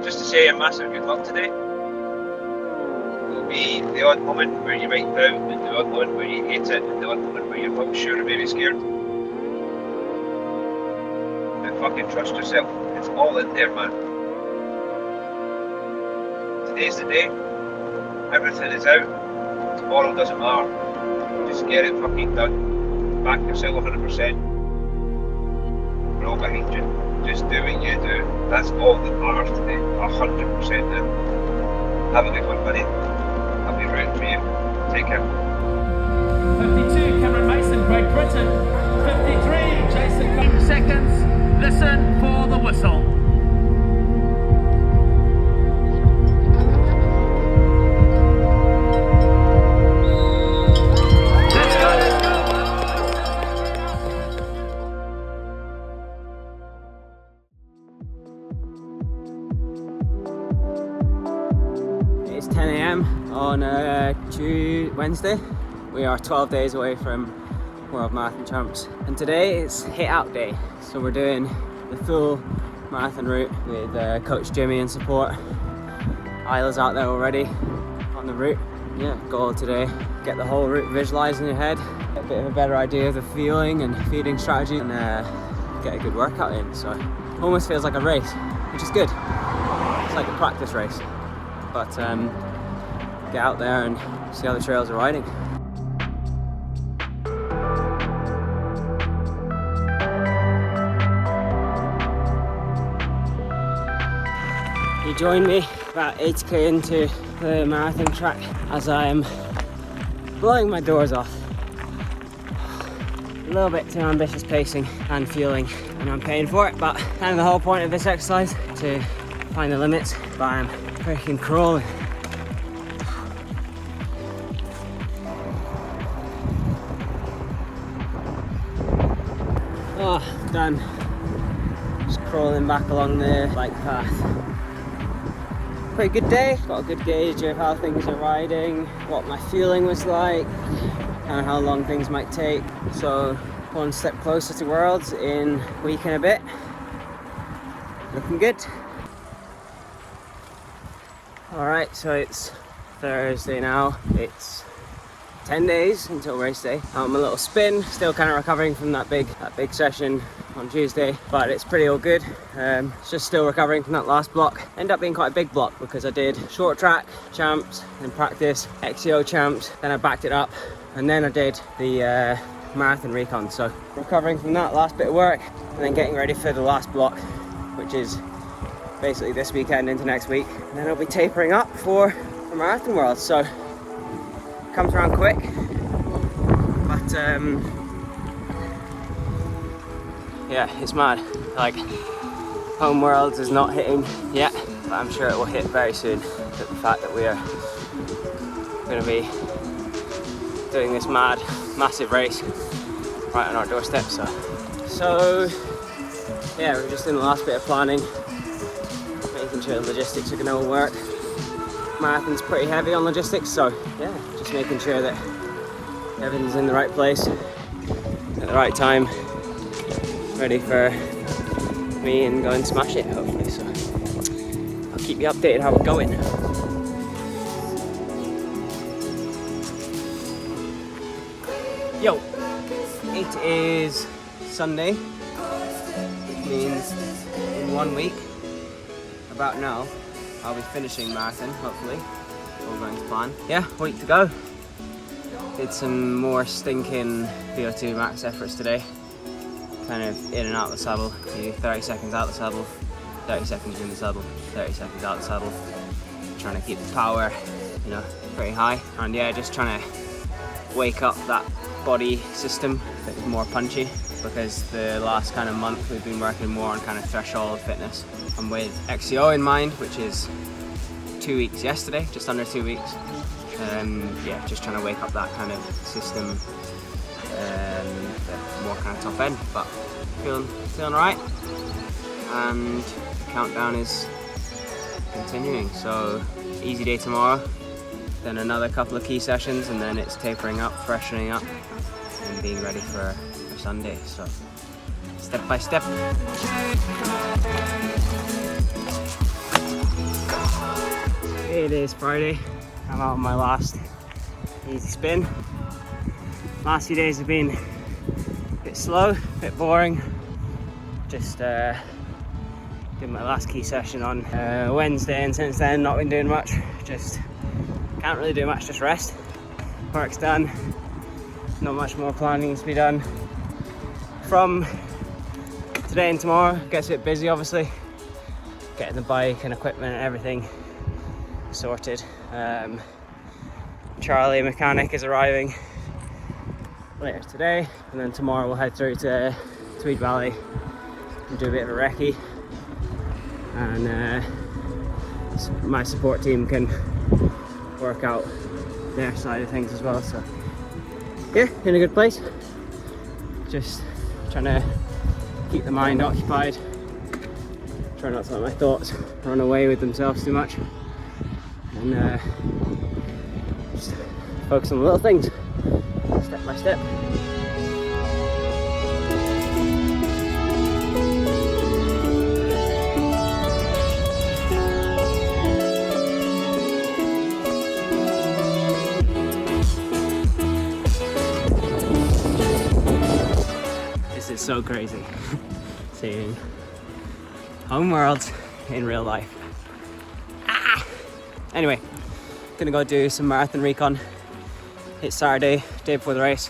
Just to say a massive good luck today. There'll be the odd moment where you might doubt, and the odd moment where you hate it, and the odd moment where you're not sure or maybe scared. But fucking trust yourself. It's all in there, man. Today's the day. Everything is out. Tomorrow doesn't matter. Just get it fucking done. Back yourself 100%. We're all behind you. Just do what you do. That's all that matters today. 100% now. Have a good one, buddy. I'll be rooting for you. Take care. 52, Cameron Mason, Great Britain. 53, Jason. 5 seconds. Listen for the whistle. It's 10 AM on Wednesday. We are 12 days away from World Marathon Champs, and today is hit out day. So we're doing the full marathon route with Coach Jimmy in support. Isla's out there already on the route. Yeah, goal today, get the whole route visualised in your head, get a bit of a better idea of the feeling and feeding strategy, and get a good workout in. So it almost feels like a race, which is good. It's like a practice race. But get out there and see how the trails are riding. You join me about 80k into the marathon track as I am blowing my doors off. A little bit too ambitious pacing and fueling, and I'm paying for it, but kind of the whole point of this exercise, to find the limits, but I'm freaking crawling. Oh, done. Just crawling back along the bike path. Pretty good day. Got a good gauge of how things are riding, what my feeling was like, and how long things might take. So one step closer to Worlds in a week and a bit. Looking good. Alright, so it's Thursday now. It's 10 days until race day. I'm a little spin, still kind of recovering from that big session on Tuesday, but it's pretty all good. It's just still recovering from that last block. Ended up being quite a big block because I did short track, champs, then practice, XCO champs, then I backed it up, and then I did the marathon recon. So recovering from that last bit of work, and then getting ready for the last block, which is basically this weekend into next week, and then I'll be tapering up for Marathon World. So comes around quick, but yeah, it's mad. Like, Home Worlds is not hitting yet, but I'm sure it will hit very soon. But the fact that we are going to be doing this massive race right on our doorstep. So yeah, we're just in the last bit of planning, making sure the logistics are going to all work. Marathon's pretty heavy on logistics, so yeah, just making sure that everything's in the right place at the right time, ready for me and go and smash it, hopefully. So I'll keep you updated how we're going. Yo, it is Sunday, which means in 1 week, about now, I'll be finishing marathon, hopefully. All going to plan. Yeah, week to go. Did some more stinking VO2 max efforts today. Kind of in and out of the saddle. Do 30 seconds out of the saddle, 30 seconds in the saddle, 30 seconds out of the saddle. Trying to keep the power, you know, pretty high. And yeah, just trying to wake up that body system that is more punchy, because the last kind of month we've been working more on kind of threshold fitness. And with XCO in mind, which is 2 weeks yesterday, just under 2 weeks. Yeah, just trying to wake up that kind of system, more kind of top end, but feeling alright. And the countdown is continuing, so easy day tomorrow, then another couple of key sessions, and then it's tapering up, freshening up, and being ready for Sunday. So step by step. It is Friday. I'm out on my last easy spin. Last few days have been a bit slow, a bit boring. Just did my last key session on Wednesday, and since then not been doing much. Just can't really do much, just rest. Work's done. Not much more planning needs to be done. From today and tomorrow, gets a bit busy obviously. Getting the bike and equipment and everything sorted. Charlie, mechanic, is arriving later today, and then tomorrow we'll head through to Tweed Valley and do a bit of a recce, and my support team can work out their side of things as well. So yeah, in a good place. Just trying to keep the mind occupied, try not to let my thoughts run away with themselves too much, and just focus on the little things, step by step. This is so crazy, seeing home worlds in real life. Anyway, gonna go do some marathon recon. It's Saturday, day before the race.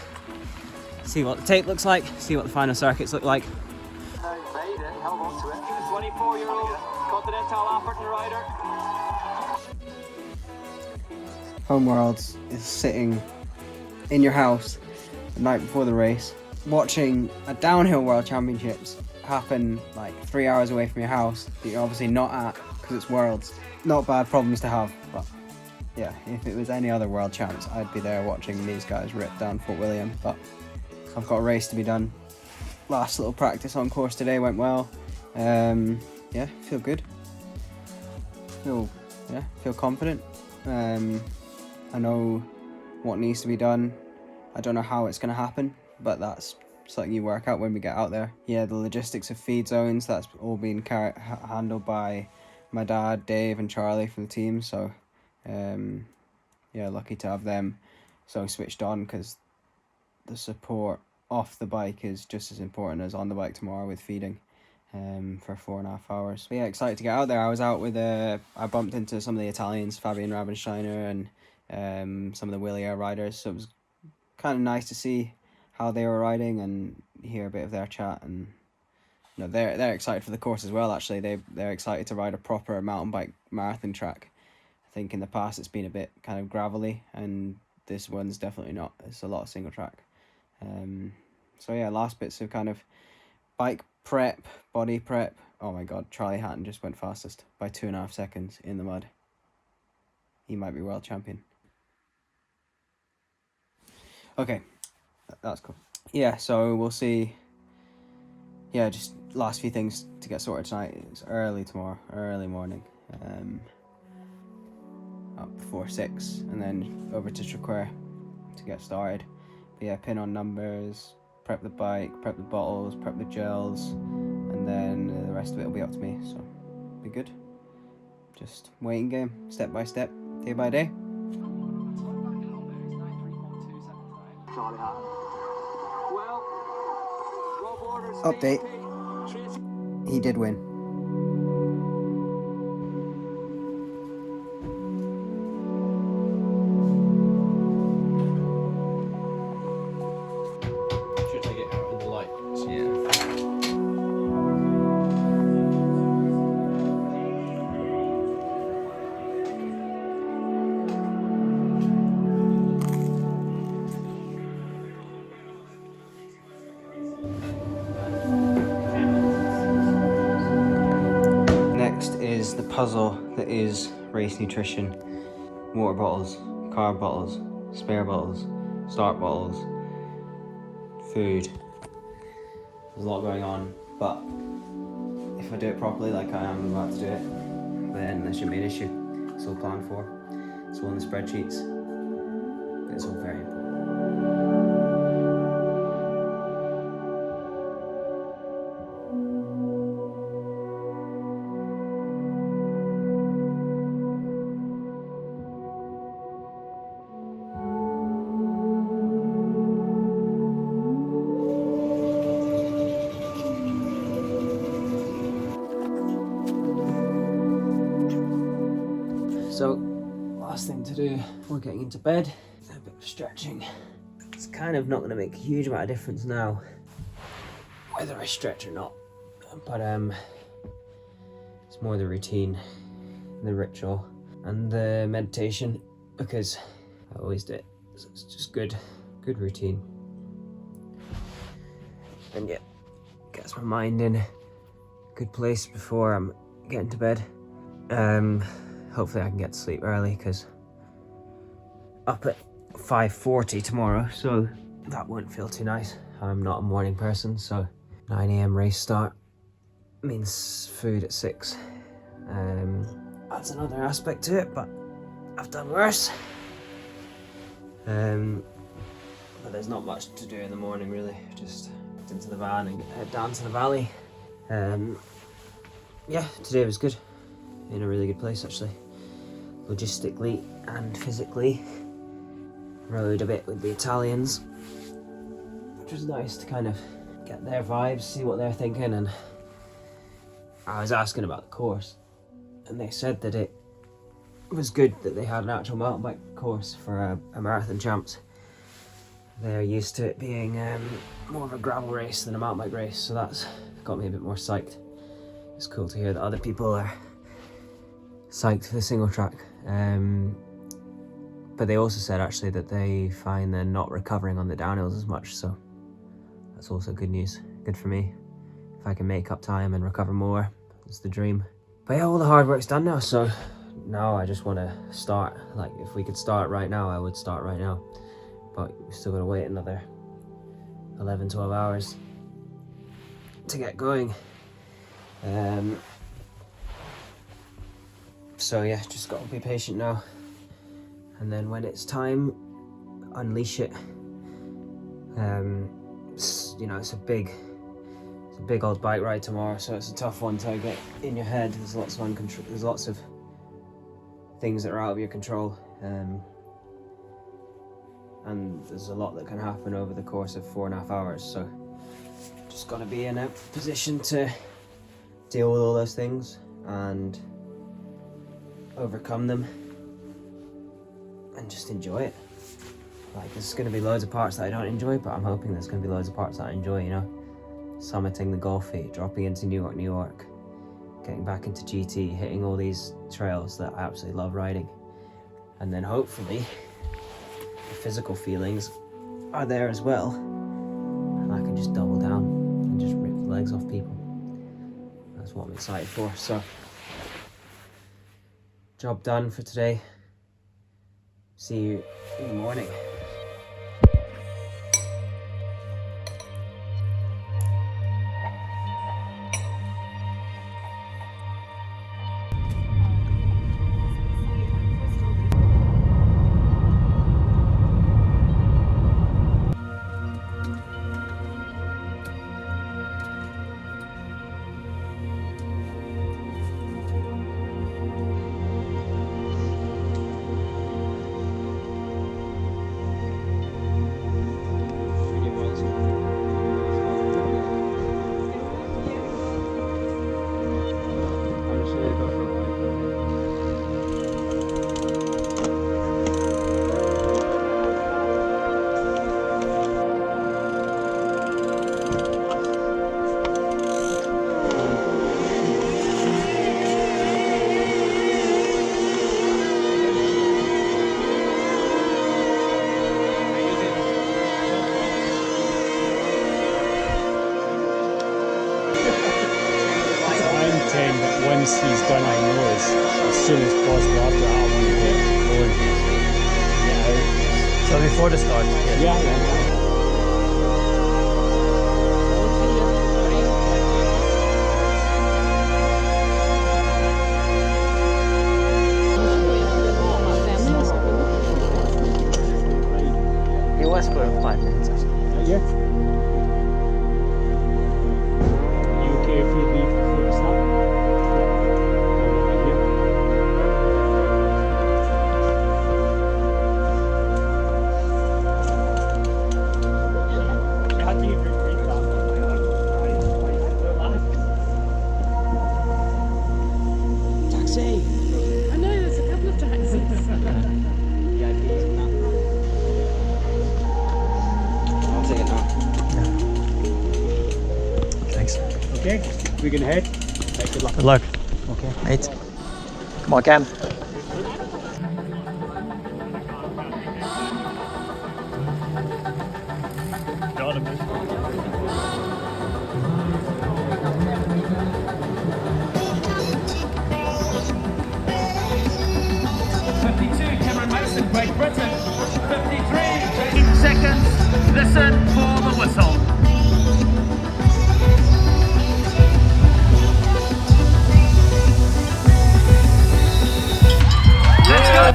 See what the tape looks like, see what the final circuits look like. 24-year-old Continental African rider. Home Worlds is sitting in your house the night before the race, watching a downhill World Championships happen like 3 hours away from your house that you're obviously not at because it's Worlds. Not bad problems to have, but yeah, if it was any other World Champs, I'd be there watching these guys rip down Fort William, but I've got a race to be done. Last little practice on course today went well. Yeah, feel good. Feel confident. I know what needs to be done. I don't know how it's going to happen, but that's something you work out when we get out there. Yeah, the logistics of feed zones, that's all been handled by my dad, Dave, and Charlie from the team. So, yeah, lucky to have them so switched on, because the support off the bike is just as important as on the bike tomorrow with feeding for 4.5 hours. But yeah, excited to get out there. I was out with, I bumped into some of the Italians, Fabian Rabensteiner, and some of the Willie Air riders. So it was kind of nice to see how they were riding and hear a bit of their chat. And you know, they're excited for the course as well. Actually, they're excited to ride a proper mountain bike marathon track. I think in the past it's been a bit kind of gravelly, and this one's definitely not. It's a lot of single track. So yeah, last bits of kind of bike prep, body prep. Oh my god, Charlie Hatton just went fastest by 2.5 seconds in the mud. He might be world champion. Okay, that's cool. Yeah, so we'll see. Yeah, just last few things to get sorted tonight. It's early tomorrow, early morning. Up before 6, and then over to Traquair to get started. But yeah, pin on numbers, prep the bike, prep the bottles, prep the gels, and then the rest of it will be up to me. So be good. Just waiting game, step by step, day by day. Update. He did win. Should take it out in the light. Yeah. Next is the puzzle that is race nutrition. Water bottles, carb bottles, spare bottles, start bottles, food. There's a lot going on, but if I do it properly, like I am about to do it, then there shouldn't be an issue. It's all planned for. It's all in the spreadsheets. But it's all very important. last thing to do before getting into bed. A bit of stretching. It's kind of not going to make a huge amount of difference now whether I stretch or not, but it's more the routine, the ritual, and the meditation, because I always do it. So it's just good routine, and yeah, gets my mind in a good place before I'm getting to bed. Hopefully I can get to sleep early, because up at 5:40 tomorrow, so that won't feel too nice. I'm not a morning person, so 9 AM race start means food at 6. That's another aspect to it, but I've done worse. But there's not much to do in the morning really, just get into the van and head down to the valley. Yeah, today was good, in a really good place actually, logistically and physically. Rode a bit with the Italians, which was nice to kind of get their vibes, see what they're thinking, and I was asking about the course, and they said that it was good that they had an actual mountain bike course for a marathon champs. They're used to it being more of a gravel race than a mountain bike race, so that's got me a bit more psyched. It's cool to hear that other people are psyched for the single track. But they also said actually that they find they're not recovering on the downhills as much, so that's also good news. Good for me. If I can make up time and recover more, it's the dream. But yeah, all the hard work's done now, so now I just want to start. Like, if we could start right now, I would start right now. But we've still got to wait another 11, 12 hours to get going. So yeah, just got to be patient now. And then when it's time, unleash it. You know, it's a big old bike ride tomorrow, so it's a tough one to get in your head. There's lots of things that are out of your control, and there's a lot that can happen over the course of 4.5 hours. So just got to be in a position to deal with all those things and overcome them, and just enjoy it. Like, there's going to be loads of parts that I don't enjoy, but I'm hoping there's going to be loads of parts that I enjoy, you know? Summiting the Gulfy, dropping into New York, getting back into GT, hitting all these trails that I absolutely love riding. And then hopefully, the physical feelings are there as well, and I can just double down and just rip the legs off people. That's what I'm excited for. So, job done for today. See you in the morning. Once he's done, I know as soon as possible after that, I want to get going. Get out. So before the start? Yeah. He was for 5 minutes or something. Yeah. You okay if you leave before the start? We can head. Right, good luck. Good luck. Okay. Mate. Come on, Cam. Got him. 52, Cameron Mason, Great Britain. 53, 8 seconds. Listen for the whistle. Let's go.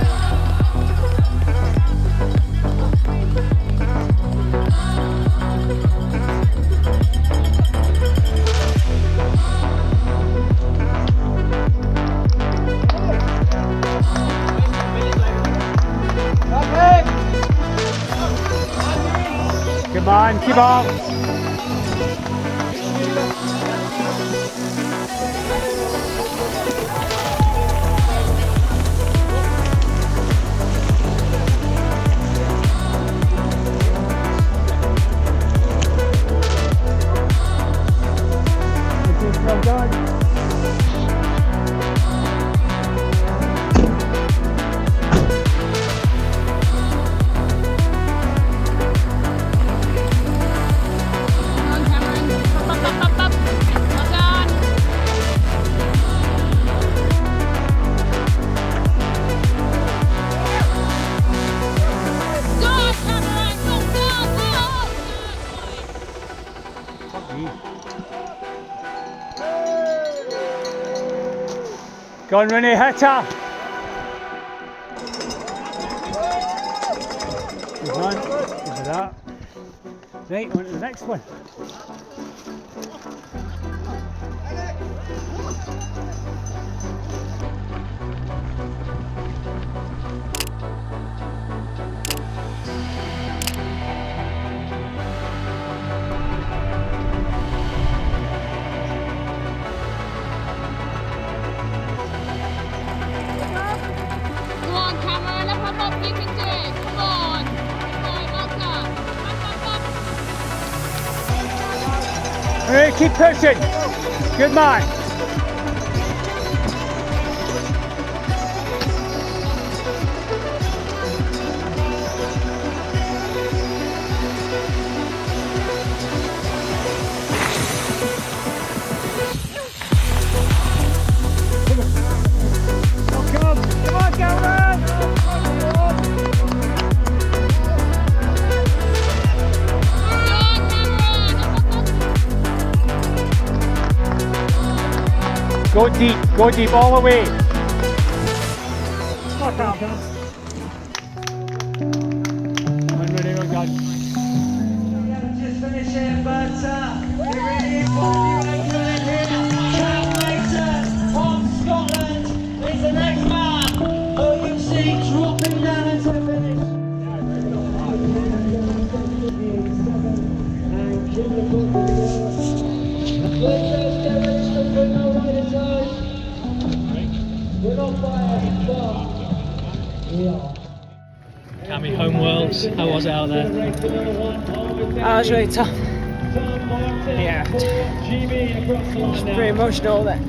Come on, keep up. Well done. Go on, Renee, hit her. Good man, good for that. Right, on to the next one. Come on, Cameron, up, you can do it. Come on. Well done. Renee, keep pushing. Good man. Come on, Cameron! Go deep all the way. Come on, Renee, well done. Just finishing, but we're ready for you again here. Cam from Scotland is the next man who you see dropping down into the finish. And keep the foot together. Let's get ready to put no right time. We're not fired, but we are. Cammy home worlds. How was it out there? That was really tough. Yeah, just pretty emotional that,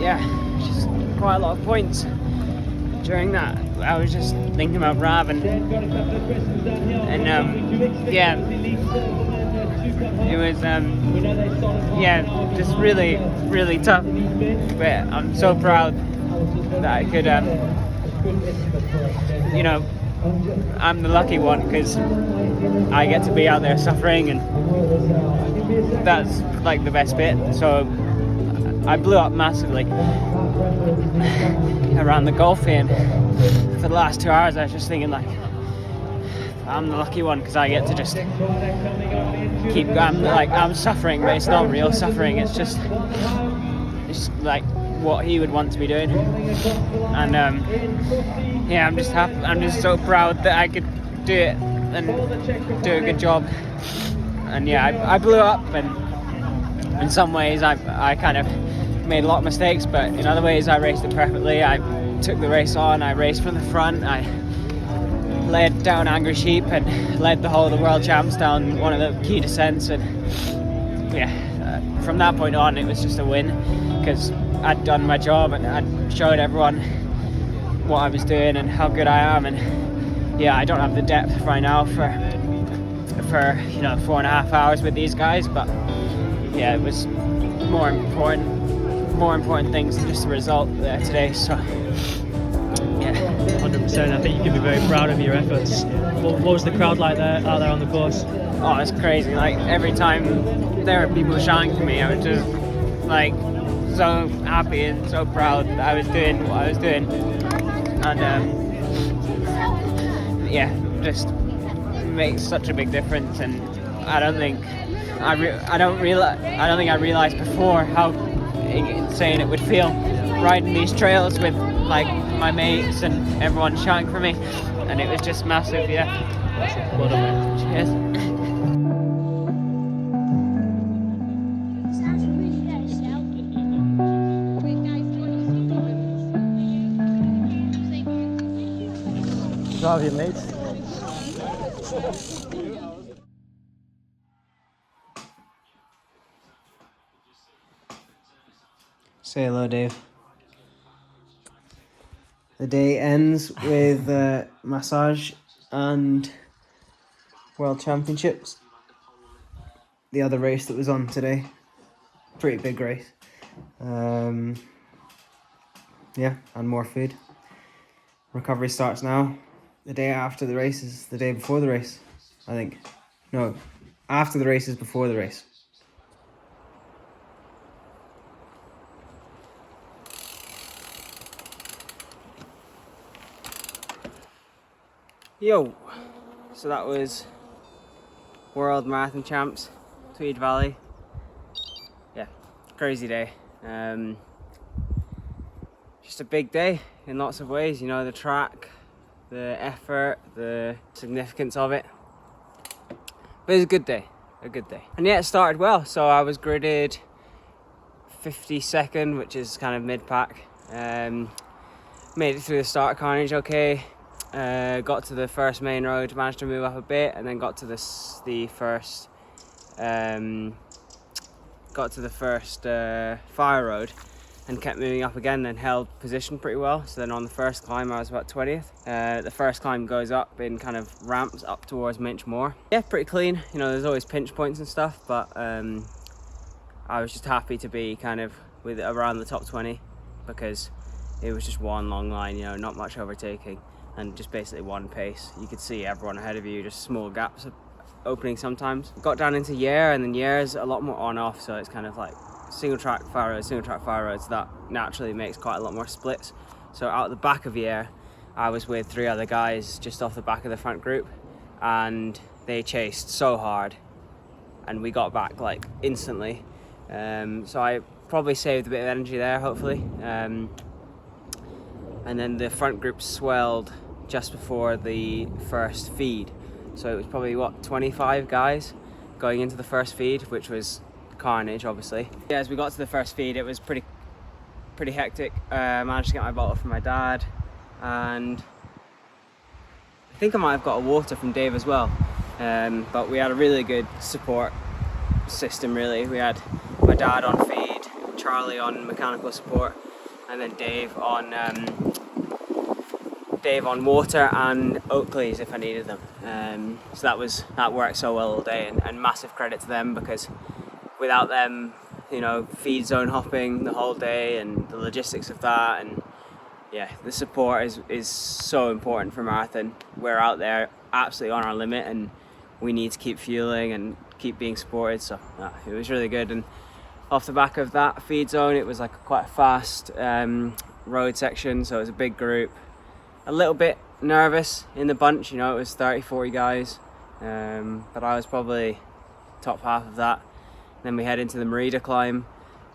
yeah, just quite a lot of points during that. I was just thinking about Rav and yeah, it was yeah, just really tough. But I'm so proud that I could you know, I'm the lucky one because I get to be out there suffering, and that's like the best bit. So I blew up massively around the golf here, and for the last 2 hours I was just thinking like, I'm the lucky one because I get to just keep going. I'm suffering, but it's not real suffering, it's just like what he would want to be doing. And yeah, I'm just happy. I'm just so proud that I could do it and do a good job. And yeah, I blew up, and in some ways I kind of made a lot of mistakes, but in other ways I raced it perfectly. I took the race on, I raced from the front, I led down Angry Sheep and led the whole of the World Champs down one of the key descents, and yeah, from that point on, it was just a win because I'd done my job and I'd showed everyone what I was doing and how good I am. And yeah, I don't have the depth right now for 4.5 hours with these guys, but yeah, it was more important things than just the result there today. So yeah, 100%. I think you can be very proud of your efforts. What was the crowd like out there on the course? Oh, it's crazy. Like every time there were people shouting for me, I was just like so happy and so proud that I was doing what I was doing. And yeah, just makes such a big difference. And I don't think I realized before how insane it would feel riding these trails with like my mates and everyone shouting for me, and it was just massive. Yeah. Well done, mate. Cheers. Proud of your mates. Say hello, Dave. The day ends with massage and World Championships. The other race that was on today. Pretty big race. Yeah, and more food. Recovery starts now. The day after the race is the day before the race, I think. No, after the race is before the race. Yo, so that was World Marathon Champs, Tweed Valley. Yeah, crazy day. Just a big day in lots of ways, you know, the track, the effort, the significance of it. But it was a good day. And yeah, it started well. So I was gridded 52nd, which is kind of mid-pack. Made it through the start carnage okay. Got to the first main road, managed to move up a bit, and then got to the first fire road, and kept moving up again and held position pretty well. So then on the first climb I was about 20th. The first climb goes up in kind of ramps up towards Minch Moor. Yeah, pretty clean. You know, there's always pinch points and stuff, but I was just happy to be kind of with around the top 20 because it was just one long line, you know, not much overtaking and just basically one pace. You could see everyone ahead of you, just small gaps opening sometimes. Got down into Yare, and then Yare's a lot more on-off, so it's kind of like single track fire roads, so that naturally makes quite a lot more splits. So out the back of Yare, I was with 3 other guys just off the back of the front group, and they chased so hard, and we got back like instantly. So I probably saved a bit of energy there, hopefully. And then the front group swelled just before the first feed. So it was probably, 25 guys going into the first feed, which was carnage, obviously. Yeah, as we got to the first feed, it was pretty hectic. Managed to get my bottle from my dad, and I think I might have got a water from Dave as well. But we had a really good support system, really. We had my dad on feed, Charlie on mechanical support, and then Dave on water and Oakleys if I needed them. So that worked so well all day, and massive credit to them, because without them, you know, feed zone hopping the whole day and the logistics of that, and yeah, the support is so important for marathon. We're out there absolutely on our limit, and we need to keep fueling and keep being supported. So it was really good. And off the back of that feed zone, it was like quite a fast road section, so it was a big group. A little bit nervous in the bunch, you know, it was 30-40 guys, but I was probably top half of that. Then we head into the Merida climb.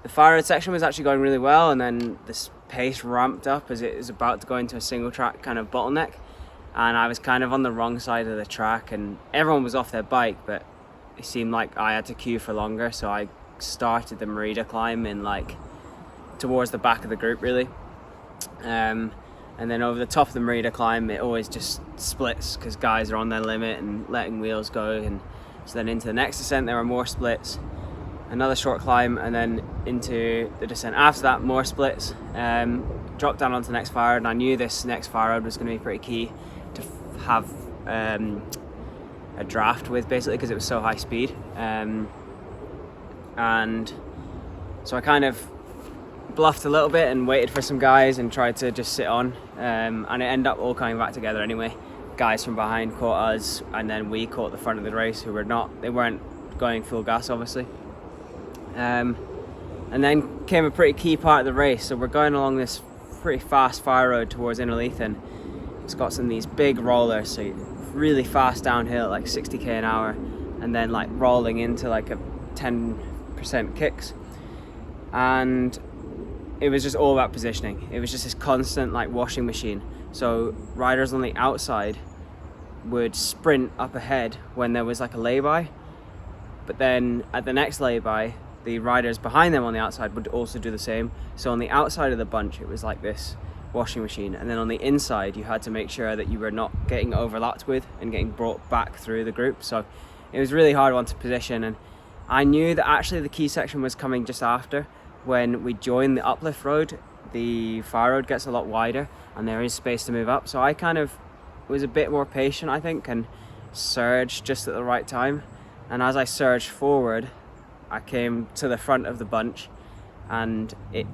The fire road section was actually going really well, and then this pace ramped up as it was about to go into a single track kind of bottleneck, and I was kind of on the wrong side of the track, and everyone was off their bike, but it seemed like I had to queue for longer, so I started the Merida climb in like towards the back of the group, really. And then over the top of the Merida climb, it always just splits because guys are on their limit and letting wheels go. And so then into the next descent, there were more splits. another short climb, and then into the descent. After that, more splits. Dropped down onto the next fire road, and I knew this next fire road was going to be pretty key to have a draft with, basically, because it was so high speed. And so I kind of bluffed a little bit and waited for some guys and tried to just sit on, and it ended up all coming back together anyway. Guys from behind caught us, and then we caught the front of the race, who they weren't going full gas, obviously. And then came a pretty key part of the race. So we're going along this pretty fast fire road towards Innerleithen. It's got some of these big rollers, so really fast downhill, like 60k an hour, and then like rolling into like a 10% kicks. And it was just all about positioning. It was just this constant like washing machine. So riders on the outside would sprint up ahead when there was like a lay-by, but then at the next lay-by, the riders behind them on the outside would also do the same. So on the outside of the bunch, it was like this washing machine, and then on the inside, you had to make sure that you were not getting overlapped with and getting brought back through the group. So it was really hard one to position, and I knew that actually the key section was coming just after. When we join the uplift road, the fire road gets a lot wider and there is space to move up. So I kind of was a bit more patient, I think, and surged just at the right time. And as I surged forward, I came to the front of the bunch, and it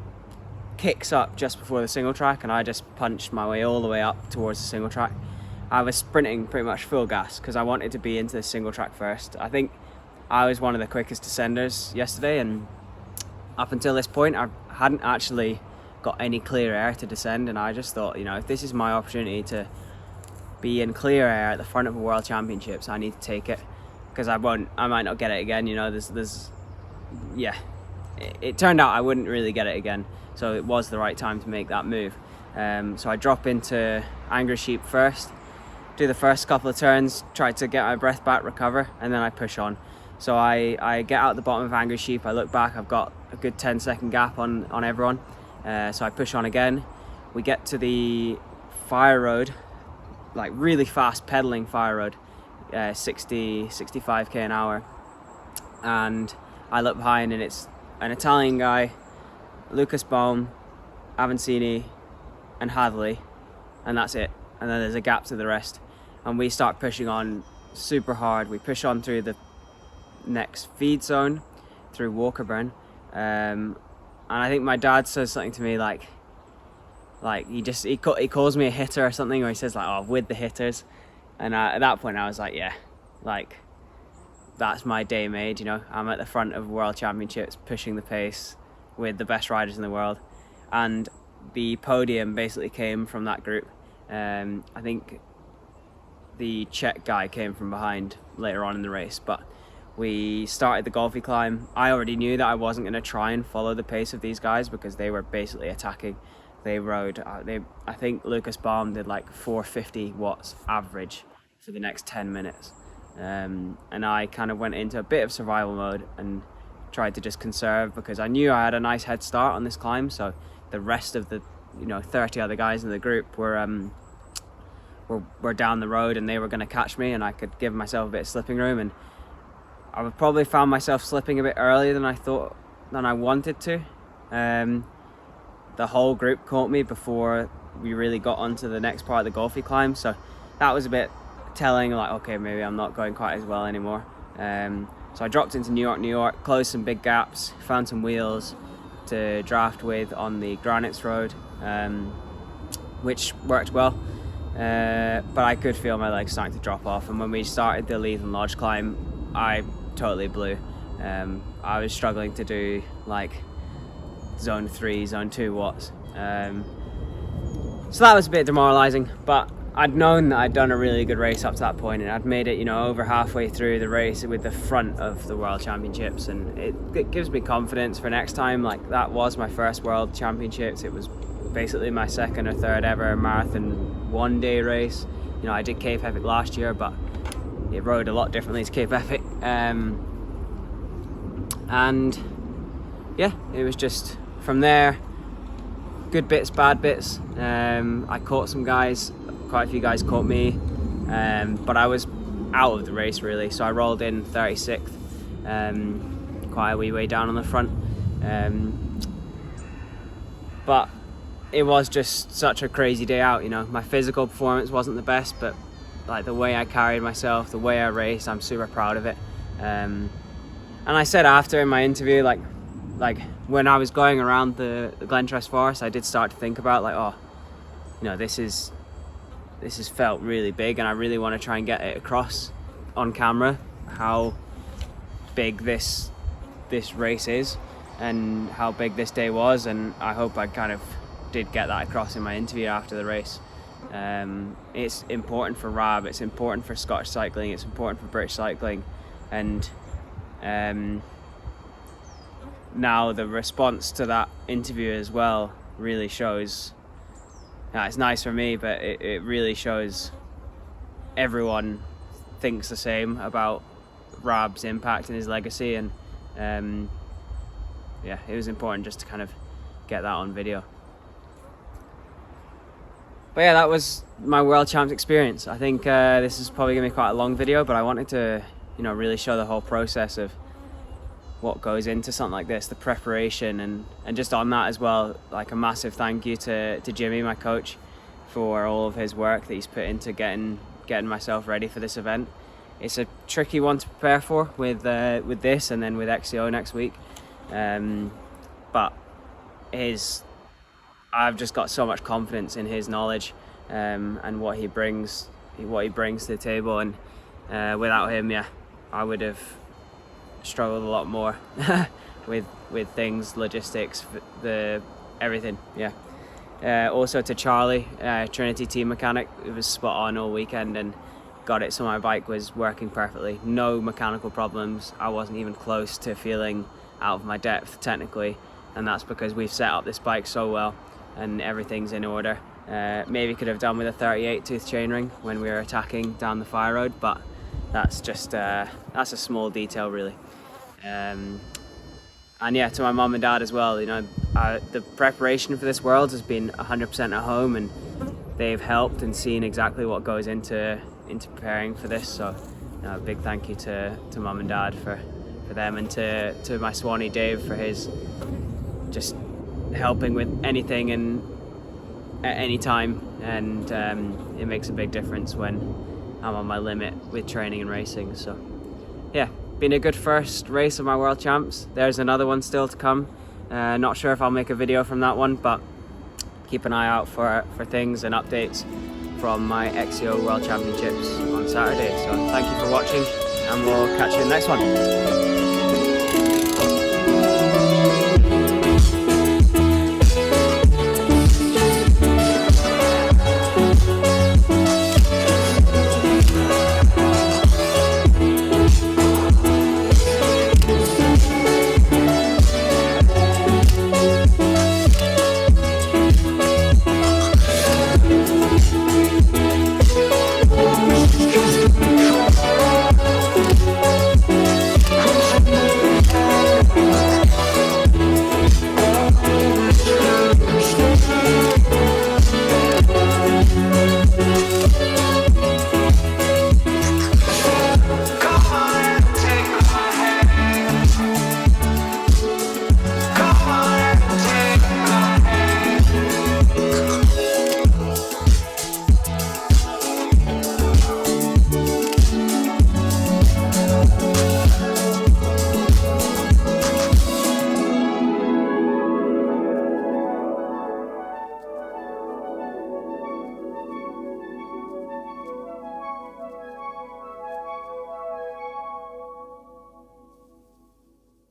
kicks up just before the single track, and I just punched my way all the way up towards the single track. I was sprinting pretty much full gas because I wanted to be into the single track first. I think I was one of the quickest descenders yesterday, and up until this point I hadn't actually got any clear air to descend, and I just thought, you know, if this is my opportunity to be in clear air at the front of a World Championships, I need to take it, because I might not get it again, you know. It turned out I wouldn't really get it again, so it was the right time to make that move. So I drop into Angry Sheep first, do the first couple of turns, try to get my breath back, recover, and then I push on. So I get out the bottom of Angry Sheep, I look back, I've got a good 10-second gap on everyone, so I push on again. We get to the fire road, like really fast pedaling fire road, 65k an hour, and I look behind, and it's an Italian guy, Lucas Baum, Avancini and Hadley, and that's it. And then there's a gap to the rest, and we start pushing on super hard. We push on through the next feed zone, through Walkerburn, and I think my dad says something to me like he calls me a hitter or something, or he says like, oh, with the hitters. And at that point I was like, yeah, like that's my day made, you know. I'm at the front of World Championships pushing the pace with the best riders in the world, and the podium basically came from that group. I think the Czech guy came from behind later on in the race, but we started the Golfy climb. I already knew that I wasn't going to try and follow the pace of these guys because they were basically attacking. They rode, I think Lucas Baum did like 450 watts average for the next 10 minutes. And I kind of went into a bit of survival mode and tried to just conserve, because I knew I had a nice head start on this climb. So the rest of the 30 other guys in the group were down the road, and they were going to catch me, and I could give myself a bit of slipping room. And I would probably found myself slipping a bit earlier than I wanted to. The whole group caught me before we really got onto the next part of the Golfy climb, so that was a bit telling, like, okay, maybe I'm not going quite as well anymore. So I dropped into New York, closed some big gaps, found some wheels to draft with on the Granites road, which worked well, but I could feel my legs starting to drop off. And when we started the Leith and Lodge climb, I totally blew. I was struggling to do like zone 3, zone 2 watts. So that was a bit demoralizing, but I'd known that I'd done a really good race up to that point, and I'd made it, over halfway through the race with the front of the World Championships, and it gives me confidence for next time. Like, that was my first World Championships. It was basically my second or third ever marathon one-day race. I did Cape Epic last year, but it rode a lot differently to Cape Epic. And yeah, it was just from there, good bits, bad bits. I caught some guys, quite a few guys caught me, but I was out of the race really, so I rolled in 36th. quite a wee way down on the front. But it was just such a crazy day out, you know. My physical performance wasn't the best, but like the way I carried myself, the way I raced, I'm super proud of it. And I said after in my interview, like when I was going around the Glentress Forest, I did start to think about like, oh, you know, this has felt really big, and I really want to try and get it across on camera how big this race is and how big this day was. And I hope I kind of did get that across in my interview after the race. It's important for RAB, it's important for Scottish cycling, it's important for British cycling, and now the response to that interview as well really shows. It's nice for me, but it really shows everyone thinks the same about Rab's impact and his legacy, and yeah, it was important just to kind of get that on video. But yeah, that was my World Champs experience. I think this is probably gonna be quite a long video, but I wanted to, you know, really show the whole process of what goes into something like this, the preparation, and just on that as well, like a massive thank you to Jimmy, my coach, for all of his work that he's put into getting myself ready for this event. It's a tricky one to prepare for with this and then with XCO next week, but I've just got so much confidence in his knowledge and what he brings to the table, and without him, yeah, I would have struggled a lot more with things, logistics, everything. Yeah. Also to Charlie, Trinity team mechanic, it was spot on all weekend and got it so my bike was working perfectly. No mechanical problems. I wasn't even close to feeling out of my depth technically, and that's because we've set up this bike so well and everything's in order. Maybe could have done with a 38 tooth chainring when we were attacking down the fire road, but that's just that's a small detail really. And yeah, to my mum and dad as well, you know, the preparation for this World has been 100% at home, and they've helped and seen exactly what goes into preparing for this. So a big thank you to mum and dad for them, and to my Swanee Dave for his just helping with anything and at any time, and it makes a big difference when I'm on my limit with training and racing. So yeah, been a good first race of my World Champs. There's another one still to come. Not sure if I'll make a video from that one, but keep an eye out for things and updates from my XCO World Championships on Saturday. So thank you for watching, and we'll catch you in the next one.